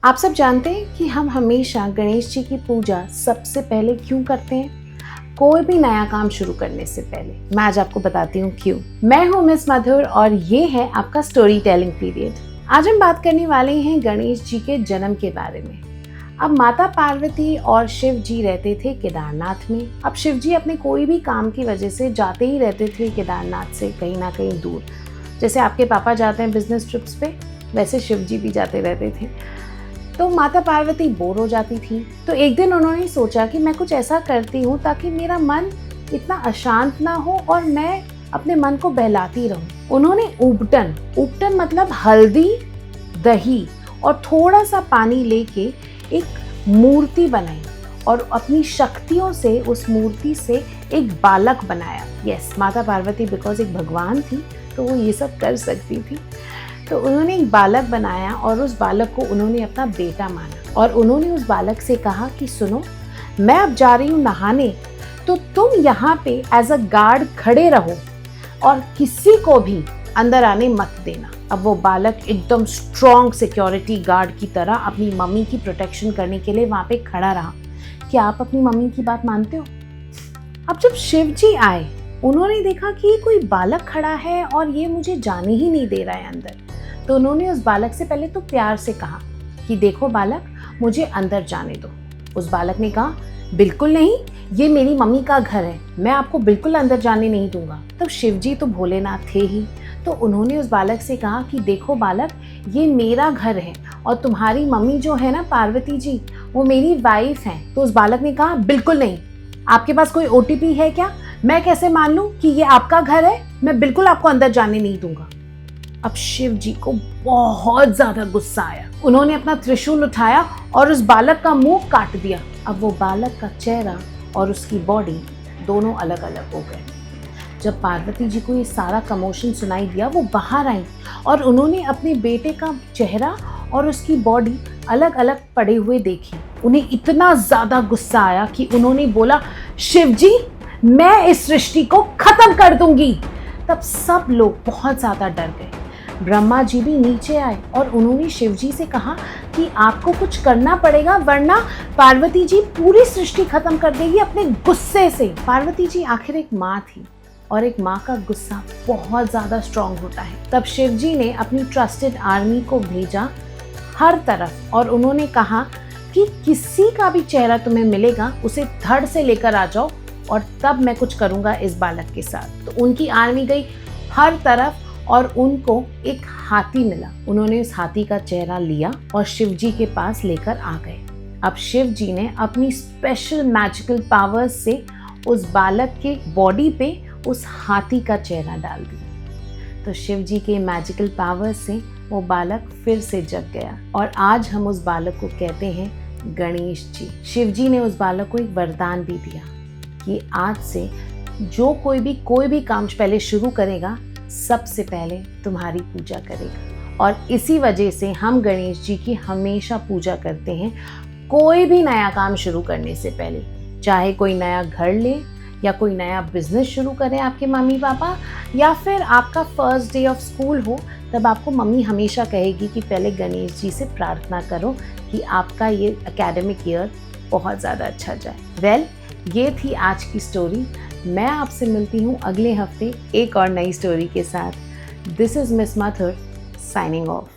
आप सब जानते हैं कि हम हमेशा गणेश जी की पूजा सबसे पहले क्यों करते हैं? कोई भी नया काम शुरू करने से पहले। मैं आज आपको बताती हूँ क्यों। मैं हूँ मिस मधुर और ये है आपका स्टोरी टेलिंग पीरियड। आज हम बात करने वाले हैं गणेश जी के जन्म के बारे में। अब माता पार्वती और शिव जी रहते थे केदारनाथ में। अब शिव जी अपने कोई भी काम की वजह से जाते ही रहते थे केदारनाथ से कहीं ना कहीं दूर। जैसे आपके पापा जाते हैं बिजनेस ट्रिप्स पे, वैसे शिव जी भी जाते रहते थे। तो माता पार्वती बोर हो जाती थी। तो एक दिन उन्होंने सोचा कि मैं कुछ ऐसा करती हूँ ताकि मेरा मन इतना अशांत ना हो और मैं अपने मन को बहलाती रहूं। उन्होंने उपटन मतलब हल्दी, दही और थोड़ा सा पानी लेके एक मूर्ति बनाई और अपनी शक्तियों से उस मूर्ति से एक बालक बनाया। यस, माता पार्वती बिकॉज एक भगवान थी तो वो ये सब कर सकती थी। तो उन्होंने एक बालक बनाया और उस बालक को उन्होंने अपना बेटा माना और उन्होंने उस बालक से कहा कि सुनो, मैं अब जा रही हूँ नहाने, तो तुम यहाँ पे एज अ गार्ड खड़े रहो और किसी को भी अंदर आने मत देना। अब वो बालक एकदम स्ट्रॉन्ग सिक्योरिटी गार्ड की तरह अपनी मम्मी की प्रोटेक्शन करने के लिए वहाँ पे खड़ा रहा। क्या आप अपनी मम्मी की बात मानते हो? अब जब शिव जी आए, उन्होंने देखा कि कोई बालक खड़ा है और ये मुझे जाने ही नहीं दे रहा है अंदर। तो उन्होंने उस बालक से पहले तो प्यार से कहा कि देखो बालक, मुझे अंदर जाने दो। उस बालक ने कहा बिल्कुल नहीं, ये मेरी मम्मी का घर है, मैं आपको बिल्कुल अंदर जाने नहीं दूंगा। तब शिव जी तो भोलेनाथ थे ही, तो उन्होंने उस बालक से कहा कि देखो बालक, ये मेरा घर है और तुम्हारी मम्मी जो है ना पार्वती जी, वो मेरी वाइफ है। तो उस बालक ने कहा बिल्कुल नहीं, आपके पास कोई OTP है क्या? मैं कैसे मान लूं कि ये आपका घर है? मैं बिल्कुल आपको अंदर जाने नहीं दूंगा। अब शिव जी को बहुत ज्यादा गुस्सा आया। उन्होंने अपना त्रिशूल उठाया और उस बालक का मुंह काट दिया। अब वो बालक का चेहरा और उसकी बॉडी दोनों अलग अलग हो गए। जब पार्वती जी को ये सारा कमोशन सुनाई दिया, वो बाहर आई और उन्होंने अपने बेटे का चेहरा और उसकी बॉडी अलग अलग पड़े हुए देखी। उन्हें इतना ज्यादा गुस्सा आया कि उन्होंने बोला, शिव जी, मैं इस सृष्टि को खत्म कर दूंगी। तब सब लोग बहुत ज्यादा डर गए। ब्रह्मा जी भी नीचे आए और उन्होंने शिव जी से कहा कि आपको कुछ करना पड़ेगा, वरना पार्वती जी पूरी सृष्टि खत्म कर देगी अपने गुस्से से। पार्वती जी आखिर एक माँ थी और एक माँ का गुस्सा बहुत ज्यादा स्ट्रांग होता है। तब शिव जी ने अपनी ट्रस्टेड आर्मी को भेजा हर तरफ और उन्होंने कहा कि किसी का भी चेहरा तुम्हें मिलेगा उसे धड़ से लेकर आ जाओ और तब मैं कुछ करूंगा इस बालक के साथ। तो उनकी आर्मी गई हर तरफ और उनको एक हाथी मिला। उन्होंने उस हाथी का चेहरा लिया और शिव जी के पास लेकर आ गए। अब शिव जी ने अपनी स्पेशल मैजिकल पावर्स से उस बालक के बॉडी पे उस हाथी का चेहरा डाल दिया। तो शिव जी के मैजिकल पावर्स से वो बालक फिर से जग गया और आज हम उस बालक को कहते हैं गणेश जी। शिव जी ने उस बालक को एक वरदान भी दिया कि आज से जो कोई भी काम पहले शुरू करेगा, सबसे पहले तुम्हारी पूजा करेगा। और इसी वजह से हम गणेश जी की हमेशा पूजा करते हैं कोई भी नया काम शुरू करने से पहले। चाहे कोई नया घर ले या कोई नया बिजनेस शुरू करें आपके मम्मी पापा, या फिर आपका फर्स्ट डे ऑफ स्कूल हो, तब आपको मम्मी हमेशा कहेगी कि पहले गणेश जी से प्रार्थना करो कि आपका ये एकेडमिक ईयर बहुत ज़्यादा अच्छा जाए। ये थी आज की स्टोरी। मैं आपसे मिलती हूँ अगले हफ्ते एक और नई स्टोरी के साथ। This is miss Mathur signing off.